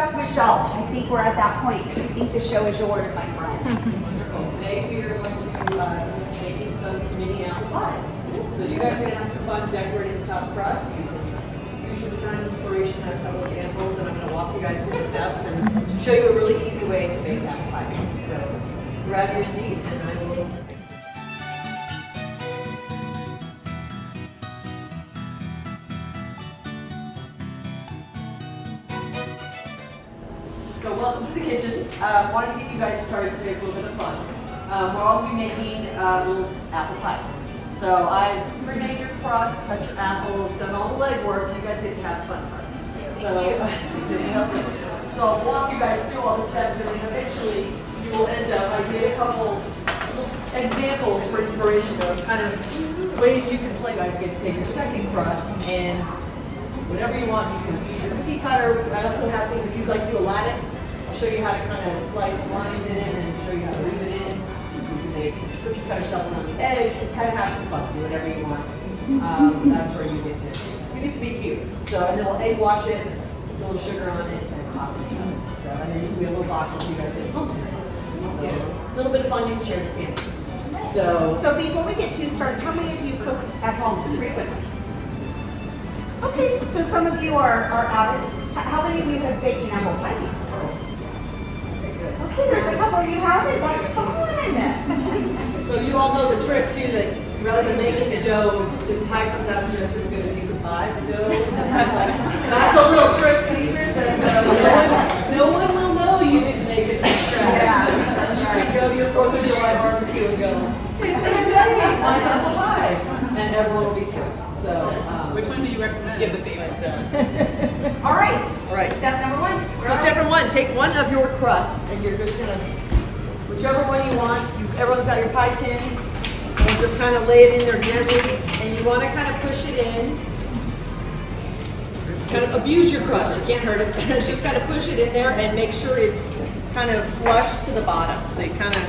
Chef Michelle, I think we're at that point. I think the show is yours, my friend. Wonderful. Today we are going to be making some mini apple pies. So you guys are going to have some fun decorating the top crust. Use your design inspiration. I have a couple of examples, and I'm going to walk you guys through the steps and show you a really easy way to make apple pie. So grab your seat, and I will. So welcome to the kitchen. Wanted to get you guys started today with a little bit of fun. We're all going to be making little apple pies. So I've pre-made your crust, cut your apples, done all the legwork. You guys get to have fun part. So I'll walk you guys through all the steps, and then eventually you will end up. I made a couple examples for inspiration of kind of ways you can play. You guys get to take your second crust and whatever you want. You can use your cookie cutter. I also have things if you'd like to do a lattice. I'll show you how to kind of slice lines in it and show you how to weave it in. You can make cookie cutter stuff around the edge and kind of have some fun. Do whatever you want. That's where you get to be you. So and then we'll egg wash it, put a little sugar on it, and pop it. So and then we have a little box that you guys did at home. So a little bit of fun you can share with your families. So before we get too started, how many of you cook at home frequently? Okay, so some of you are avid. How many of you have baked an apple pie before? Okay, there's a couple of you have it. That's fun. So you all know the trick too, that rather than making the dough, the pie comes out just as good as you can buy the dough. That's a little trick secret that no one will know you didn't make it from scratch. Yeah, that's You right. can go to your 4th of July barbecue and go, hey, my apple pie, and everyone will be thrilled. So, Which one do you recommend? give the favorite. All right. All right. Step number one. So step number one, take one of your crusts and you're just gonna, whichever one you want, everyone's got your pie tin, and just kind of lay it in there gently, and you want to kind of push it in, kind of abuse your crust, you can't hurt it, just kind of push it in there and make sure it's kind of flush to the bottom, so you kind of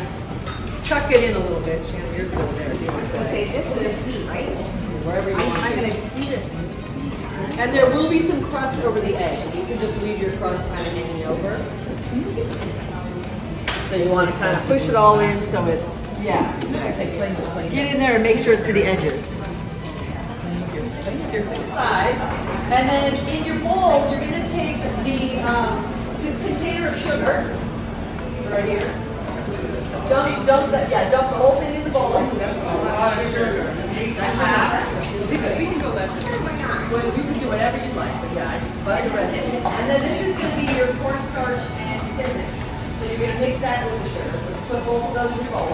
tuck it in a little bit. Shannon, you're good there. I was going to say, this is me, right? Wherever you want. I'm going to do this. And there will be some crust over the edge. You can just leave your crust kind of hanging over. So you want to kind of push it all in so it's, yeah. Get in there and make sure it's to the edges. Your side. And then in your bowl, you're going to take this container of sugar right here. Dump the whole thing in the bowl. We can go left. Well, you can do whatever you like, but yeah, butter the rest. And then this is going to be your cornstarch and cinnamon. So you're going to mix that with the sugar. So put both of those in your bowl.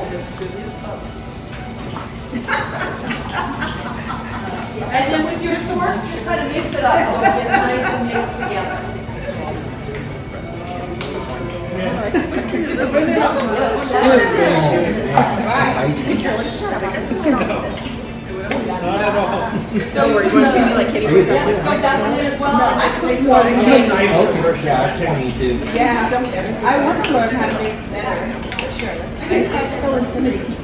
And then with your fork, just kind of mix it up so it gets nice and mixed together. It smells good. Not at all. So we're going to be like hitting with that. So that's it as well. No, I cook one. Yeah, I want to learn how to make better. Sure. It's so intimidating.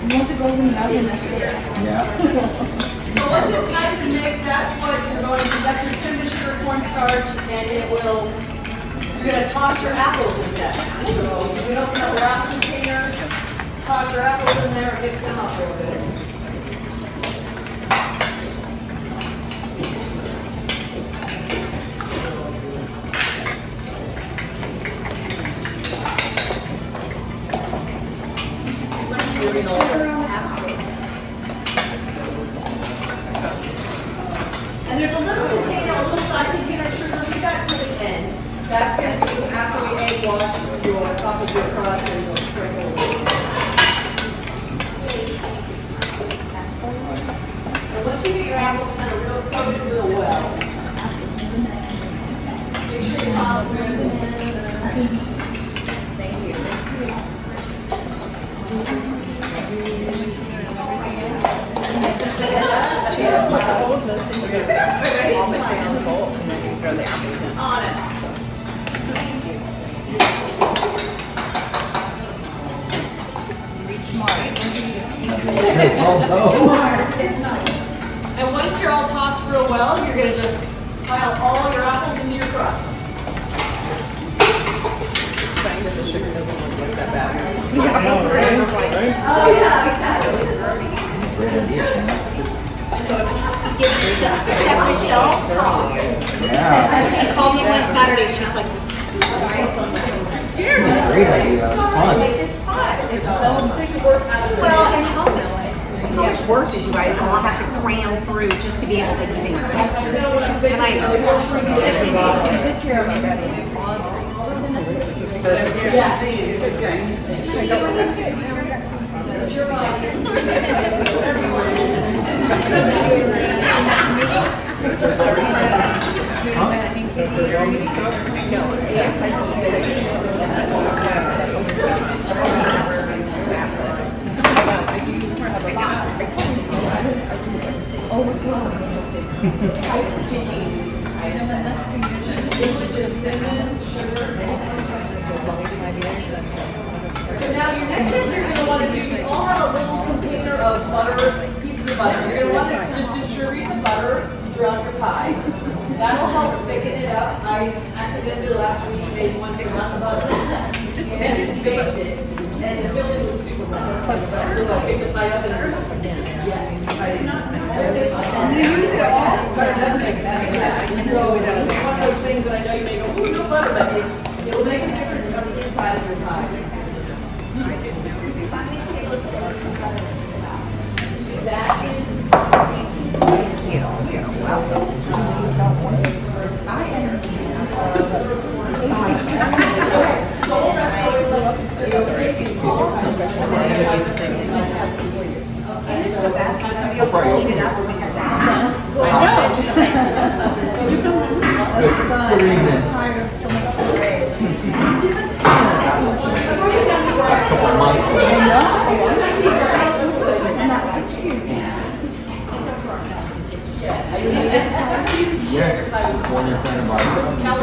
You want to go in the oven? So once it's nice and mixed, that's what you're going to do. That's your cinnamon sugar cornstarch, and it will, you're going to toss your apples in there. So you can open up your apple container, toss your apples in there, and mix them up real good. And there's a little container, a little side container of sugar. Leave that to the end. That's going to be after we egg wash your top of your crust and you'll sprinkle a little bit. And once you get your apples kind of real coated real well, make sure your top's good. Thank you. And once you're all tossed real well, you're going to just pile all your apples into your crust. the sugar doesn't look like that bad. I know, right? Oh, yeah, exactly. Great idea, Shannon. Chef Michelle. Yeah, She called me last Saturday, she's like, it's a great idea. It's fun. it's fun. It's so take the work out of the Well, and how much work did you guys all have to cram through just to be able to even? And I know. This is awesome. Good care of our daddy. So now your next thing you're going to want to do, you all have a little container of butter, pieces of butter. You're going to want to just distribute the butter throughout your pie. That'll help thicken it up. I accidentally last week made one thing around the butter and baked it. And the filling was super butter. So I picked the pie up and yes, I did not. And you use it all. Butter does make that. Yeah. So it's one of those things that I know you may go, ooh, no butter, but it will make a difference on the inside of your pie. That is. Thank you. You're welcome. You'll clean it up when you're done. Good reason. That's a couple months. Yes, born in Santa Barbara. Now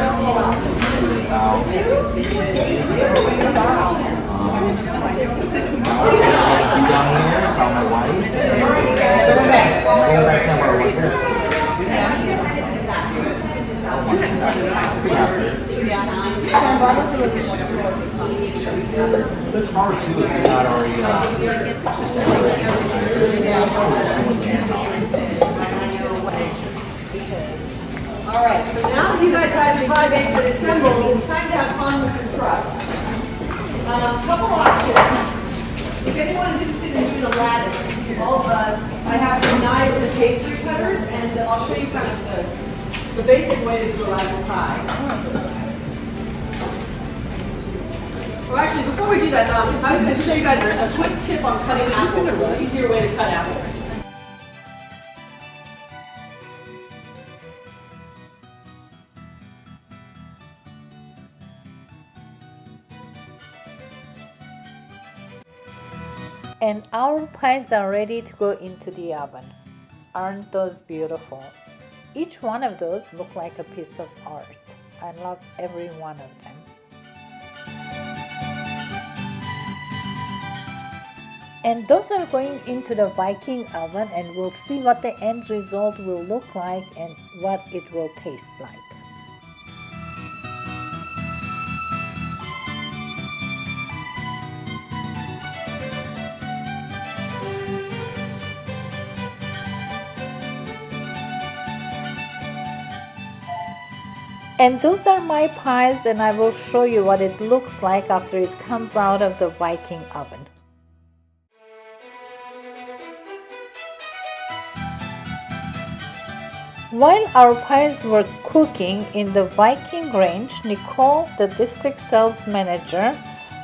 I'm down here, found my wife. Go back somewhere like this. It's hard too if you're not already All right, so now that you guys have your pie base and assembled, it's time to have fun with your crust. Couple options. If anyone is interested in doing a lattice, I have some knives and pastry cutters, and I'll show you kind of the basic way to do a lattice pie. Well, actually, before we do that, I'm going to show you guys a quick tip on cutting apples, a little easier way to cut apples. And our pies are ready to go into the oven. Aren't those beautiful? Each one of those look like a piece of art. I love every one of them. And those are going into the Viking oven, and we'll see what the end result will look like and what it will taste like. And those are my pies, and I will show you what it looks like after it comes out of the Viking oven. While our pies were cooking in the Viking range, Nicole, the district sales manager,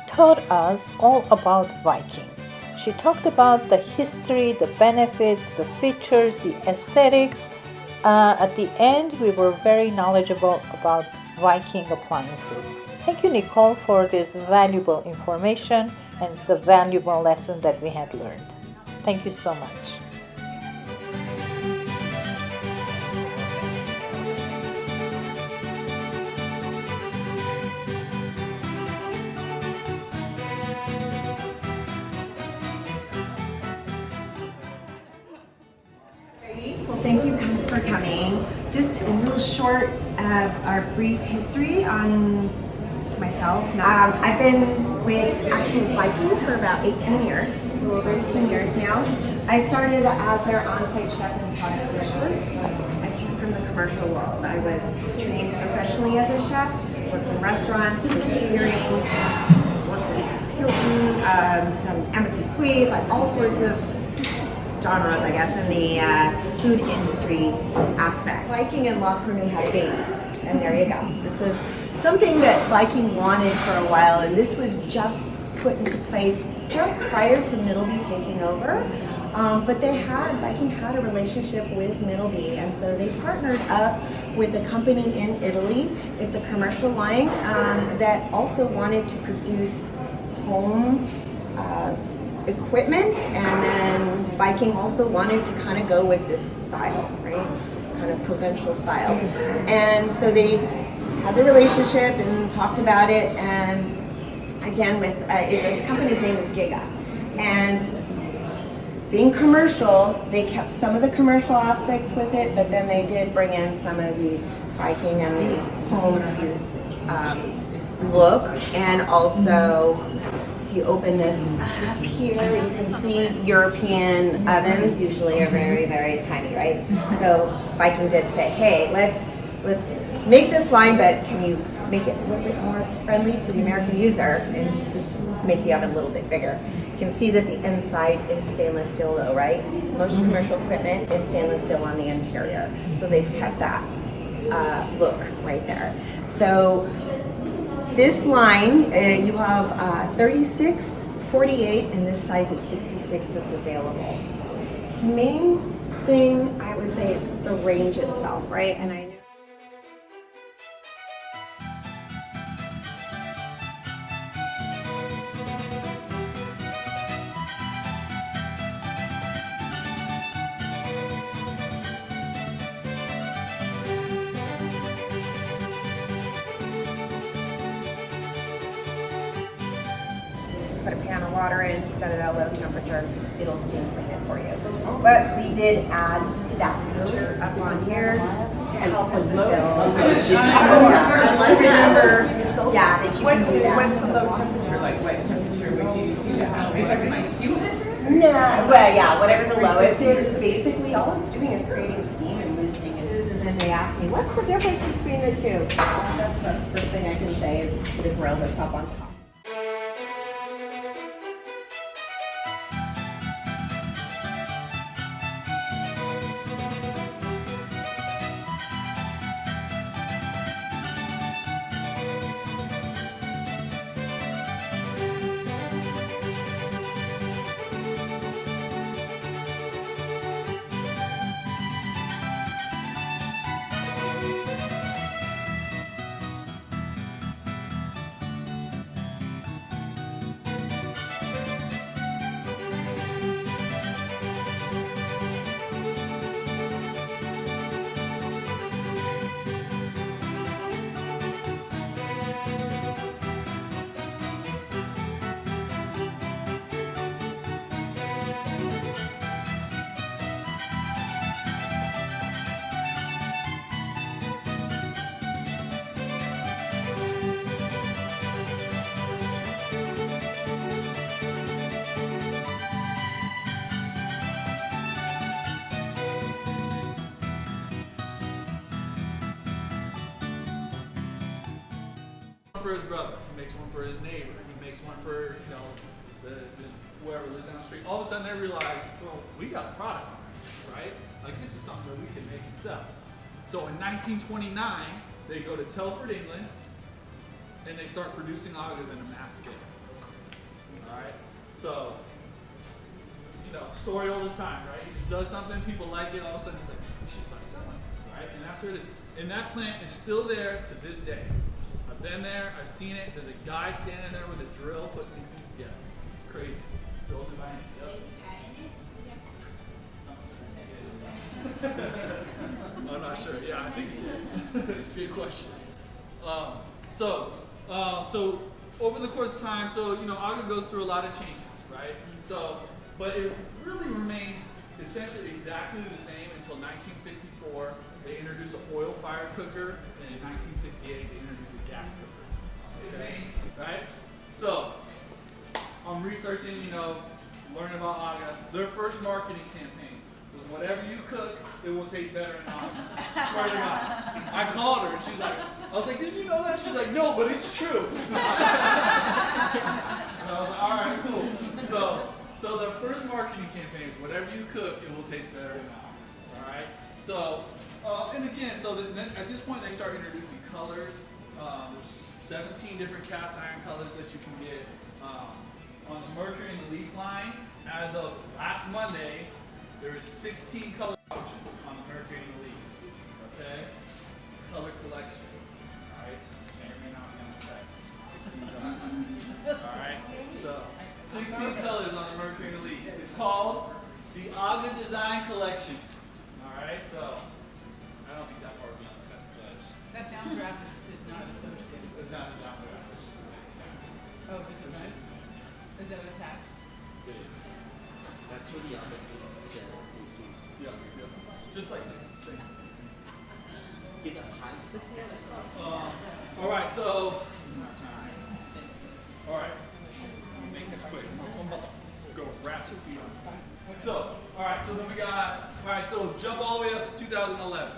taught us all about Viking. She talked about the history, the benefits, the features, the aesthetics. At the end, we were very knowledgeable about Viking appliances. Thank you, Nicole, for this valuable information and the valuable lesson that we had learned. Thank you so much. Well, thank you for coming. Just a little short of our brief history on myself. I've been with actually Viking for about 18 years, a little over 18 years now. I started as their on-site chef and product specialist. I came from the commercial world. I was trained professionally as a chef, worked in restaurants, did catering, worked at Hilton, done Embassy Suites, like all sorts of genres, I guess, in the food industry aspect. Viking and La Cornue had a baby, and there you go. This is something that Viking wanted for a while, and this was just put into place just prior to Middleby taking over. But Viking had a relationship with Middleby, and so they partnered up with a company in Italy. It's a commercial line that also wanted to produce home equipment, and then Viking also wanted to kind of go with this style, right? Kind of provincial style. And so they had the relationship and talked about it, and again with the company's name is Giga. And being commercial, they kept some of the commercial aspects with it, but then they did bring in some of the Viking and the home use look. And also, if you open this up here, you can see European ovens usually are very, very tiny, right? So Viking did say, hey, let's make this line, but can you make it a little bit more friendly to the American user and just make the oven a little bit bigger. You can see that the inside is stainless steel though, right? Most commercial equipment is stainless steel on the interior. So they've kept that look right there. So this line, you have 36, 48, and this size is 66 that's available. Main thing I would say is the range itself, right? And I know put a pan of water in, set it at low temperature, it'll steam clean it for you. But we did add that feature up on here to help with the sills. Just to remember, yeah, that you can do that. What's the low temperature, like what temperature would you use? Is that like 200? No, well, yeah, whatever the lowest is basically all it's doing is creating steam and loosening it. And then they ask me, what's the difference between the two? That's the first thing I can say is put a grill that's up on top. For his brother, he makes one for his neighbor, he makes one for, you know, whoever lives down the street. All of a sudden they realize, well, we got a product on this, right? Like this is something that we can make and sell. So in 1929, they go to Telford, England, and they start producing agas in a mass scale. Alright? So, you know, story all this time, right? He just does something, people like it, all of a sudden he's like, we should start selling this, right? And that's where and that plant is still there to this day. I've been there, I've seen it. There's a guy standing there with a drill putting these things together. It's crazy. Building by hand. Yep. I'm not sure. Yeah, I think he did. It's a good question. So over the course of time, so you know, Aga goes through a lot of changes, right? So, but it really remains essentially exactly the same until 1964. They introduced an oil-fired cooker, and in 1968 they introduced a gas cooker. Okay? Right? So, I'm researching, learning about Aga. Their first marketing campaign was whatever you cook, it will taste better in Aga. Swear to God. I called her and she's like, I was like, did you know that? She's like, no, but it's true. And I was like, all right, cool. So their first marketing campaign is whatever you cook, it will taste better in Aga. All right? So, and again, then at this point they start introducing colors. There's 17 different cast iron colors that you can get on the Mercury and the Lease line. As of last Monday, there is 16 color options on the Mercury and the Lease. Okay? Color collection. Alright? May or may not be on the text. 16 colors. Alright? So, 16 colors on the Mercury and the Lease. It's called the Aga Design Collection. Alright? So, I don't think that part will be on the test, but That downdraft is not associated. it's not a downdraft, it's just a manufacturer. Oh, just a nice. Is that attached? It is. That's what the other people said. Yeah. Just like this. Same. Get the highs this year. Alright, so alright. Make this quick. I'm about to go ratchet speed on. So, alright, so then we got so jump all the way up to 2011.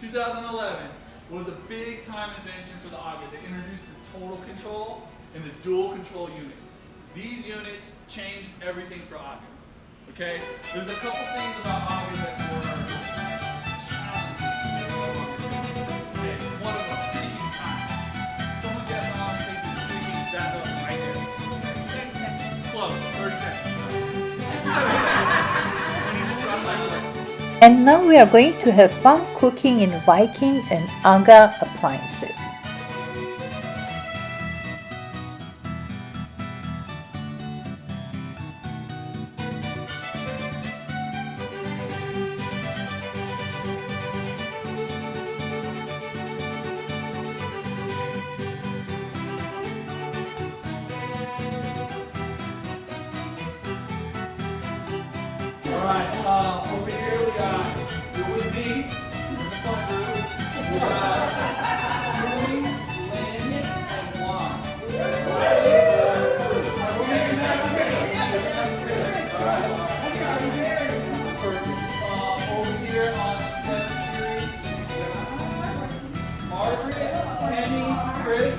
2011 was a big time invention for the Aga. They introduced the total control and the dual control units. These units changed everything for Aga. Okay? There's a couple things about Aga that were challenging. Okay, one of them, peaking time. Someone guess how long it takes to peak that up right there. 30 seconds. Close, 30 seconds. And now we are going to have fun cooking in Viking and Aga appliances. Alright, over here we got, you're with me, in the front group, we got Julie, Lynn, and Juan. We're making that great. Alright. Perfect. Over here on the 7 series, Margaret, Penny, Chris,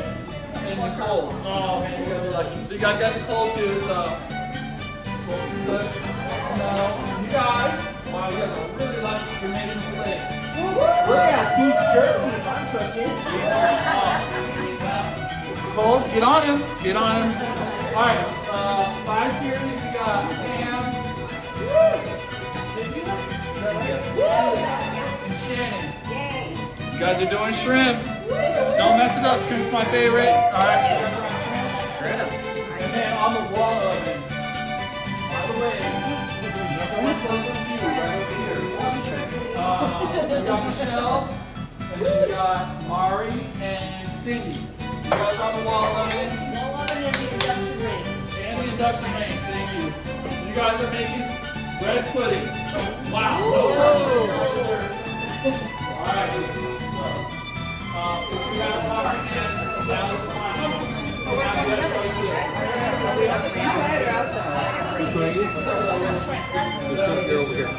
and Nicole. Oh man, you guys are lucky. So you guys got Nicole too, so. Good. No, you guys, wow, you guys are really lucky you're making the place. Look at beef jerky I'm cooking. Cole, get on him. Get on him. All right, 5 series, we got Pam, and Shannon. You guys are doing shrimp. Don't mess it up. Shrimp's my favorite. All right, you guys are on shrimp. And then on the wall oven. By the way, we got Michelle, and then we got Mari and Cindy. You guys on the wall oven? Wall oven and the induction range. And the induction range, thank you. You guys are making bread pudding. Wow. Alright. So, we got Mari and down the line. So now we have to Which one are you? The shrimp, you're over here.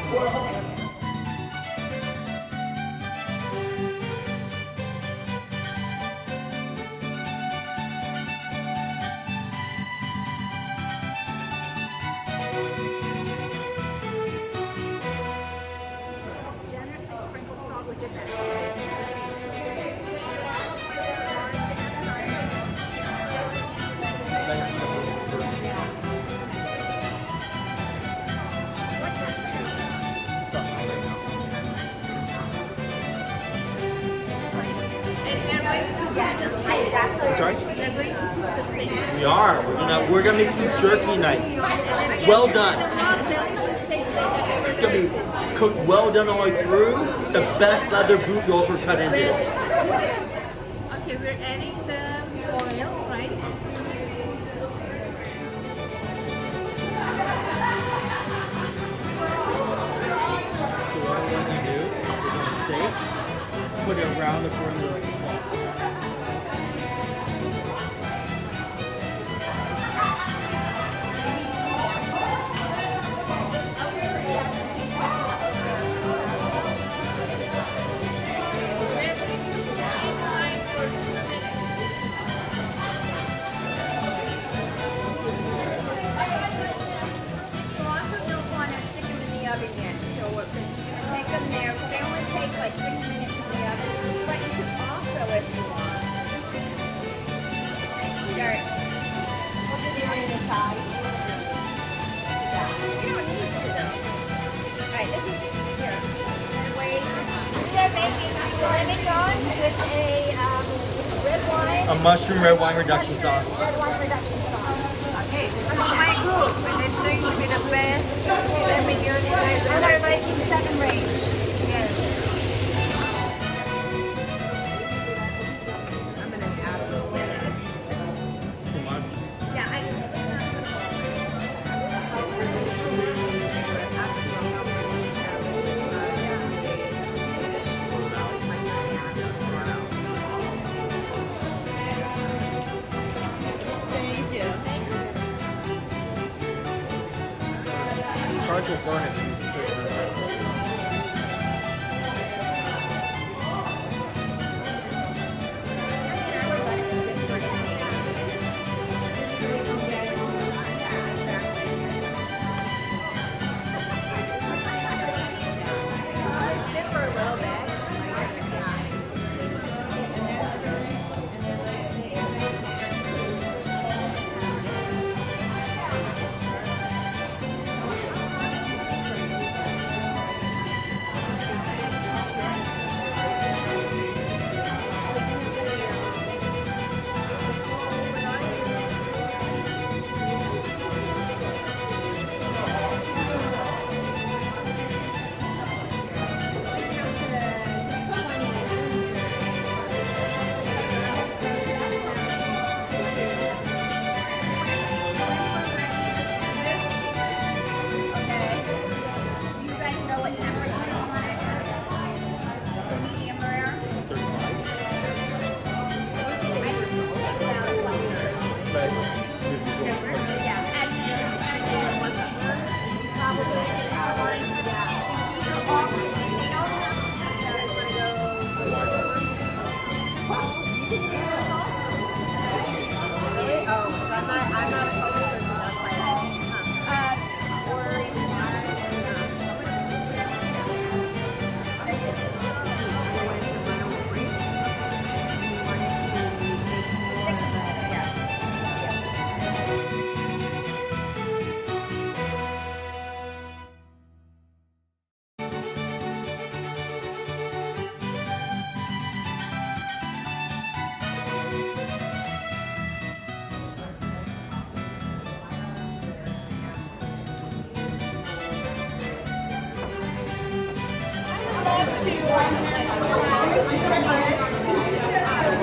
Generously sprinkle salt with different Sorry? We are. We're gonna make beef jerky night. Well done. It's gonna be cooked well done all the way through. The best leather boot you'll ever cut in this. Okay, we're adding the oil, right? So what I want you to do is on the steak, put it around the corner of the cloth. Take them there, because they only take like 6 minutes in the oven. But you can also, if you want, start. We'll just do it in the side. Yeah. You don't need to though. Alright, this is here. Wait. They're making lemon on with a red wine. A mushroom red wine reduction sauce. Red wine reduction sauce. Okay. My group, and it's going to be the best. Lemon unit. And they're making 7 range. Yes. I'm gonna add a little bit. Too much. Yeah, Thank you. Cards will burn it. you guys know what temperature you want it at? Medium rare? Yeah, and then probably an hour. Yeah. These are all, you don't have to I'm not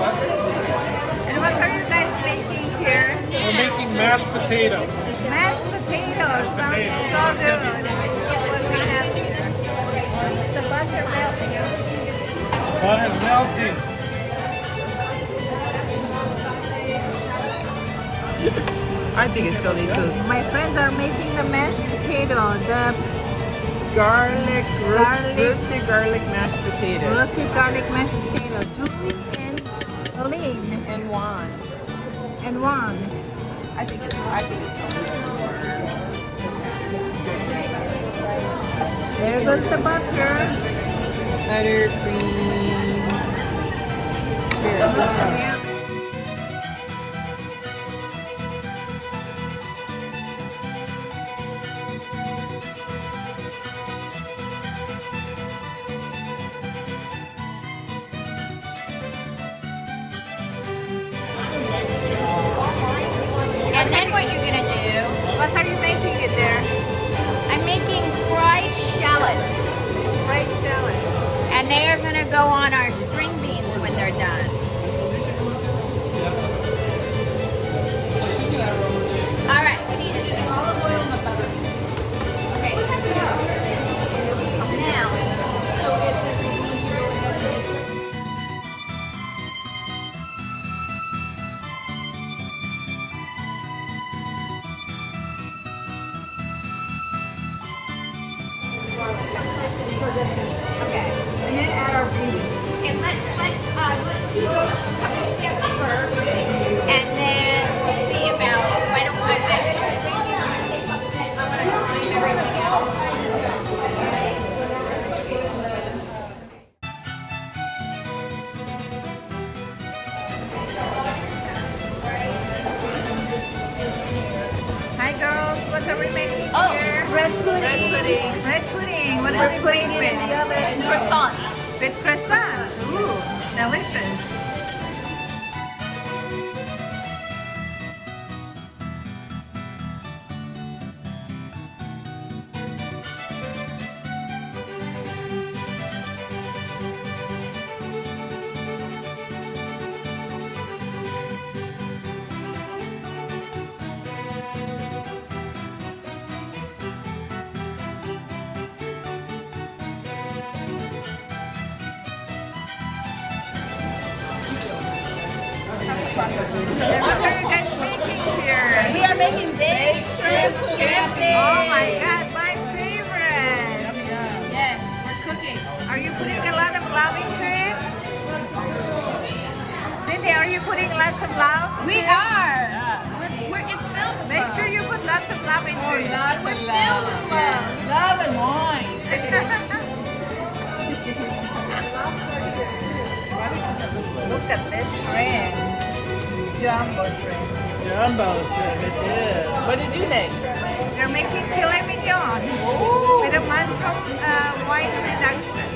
And what are you guys making here? We're making mashed potatoes. Mashed potatoes. Sounds so good. What we have here. The butter melting. Butter's melting. I think it's still needs to. My friends are making the mashed potato, the Roasted garlic mashed potatoes. roasted garlic mashed potato, Julie and Aline And Juan. and Juan. I think it's There goes the butter. buttercream. Yeah. And then what you're gonna do? What are you making it there? I'm making fried shallots. Fried shallot. And they are going to go on our string beans when they're done. All right, we need to do the olive oil and the butter. Okay. Now, okay. And then add our beans. And let's do those couple steps first, and then we'll see about. I don't want to. I want to time everything else. Okay. we're putting with croissant. With croissant. Ooh, delicious. What are you guys making here? We are making big shrimp scampi. Oh my god, my favorite! Yes, we're cooking. Are you putting a lot of love into it? Cindy, are you putting lots of love? We are. It's filled with Make love. sure you put lots of love into it. Lots We're of filled with love. love and wine. Look at this shrimp. Jumbo shrimp. Jumbo shrimp, it is. What did you make? They're making filet mignon with a mushroom wine reduction.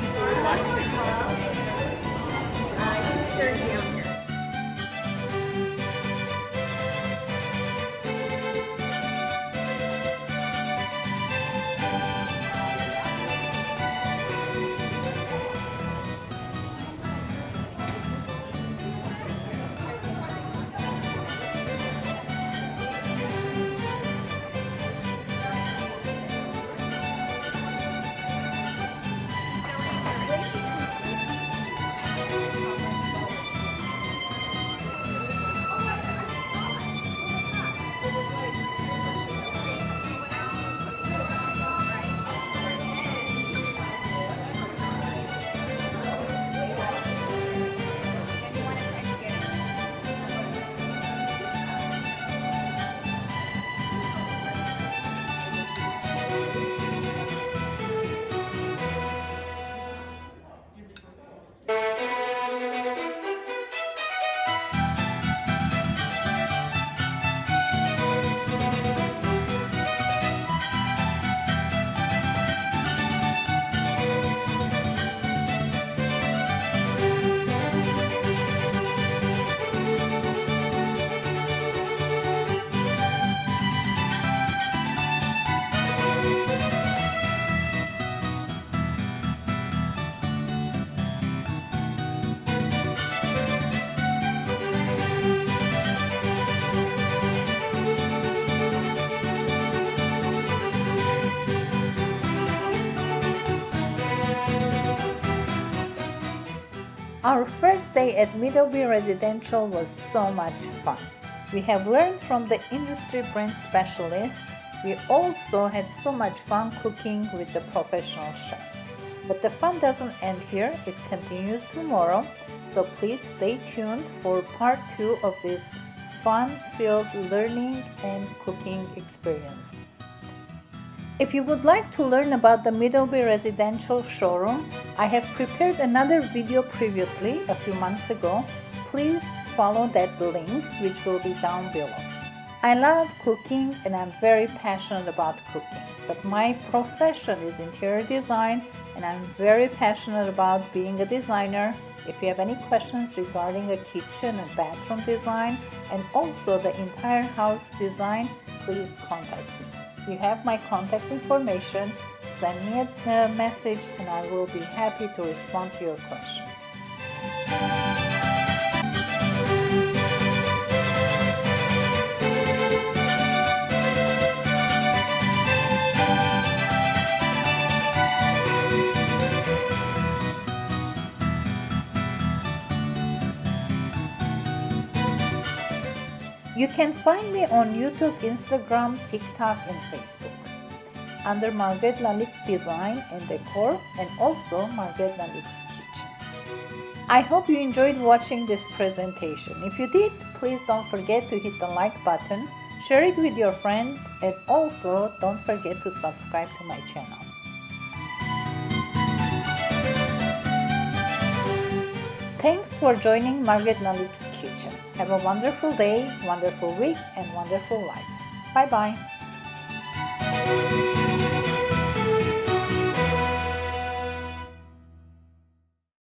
Our first day at Middleby Residential was so much fun. We have learned from the industry brand specialist. We also had so much fun cooking with the professional chefs. But the fun doesn't end here, it continues tomorrow. So please stay tuned for part 2 of this fun-filled learning and cooking experience. If you would like to learn about the Middleby Residential showroom, I have prepared another video previously a few months ago. Please follow that link which will be down below. I love cooking and I'm very passionate about cooking, but my profession is interior design and I'm very passionate about being a designer. If you have any questions regarding a kitchen and bathroom design and also the entire house design, please contact me. You have my contact information. Send me a message and I will be happy to respond to your questions. You can find me on YouTube, Instagram, TikTok, and Facebook under Margaret LALIK'S Design and Decor and also Margaret LALIK'S Kitchen. I hope you enjoyed watching this presentation. If you did, please don't forget to hit the like button, share it with your friends, and also don't forget to subscribe to my channel. Thanks for joining Margaret LALIK'S Kitchen. Have a wonderful day, wonderful week, and wonderful life. Bye-bye.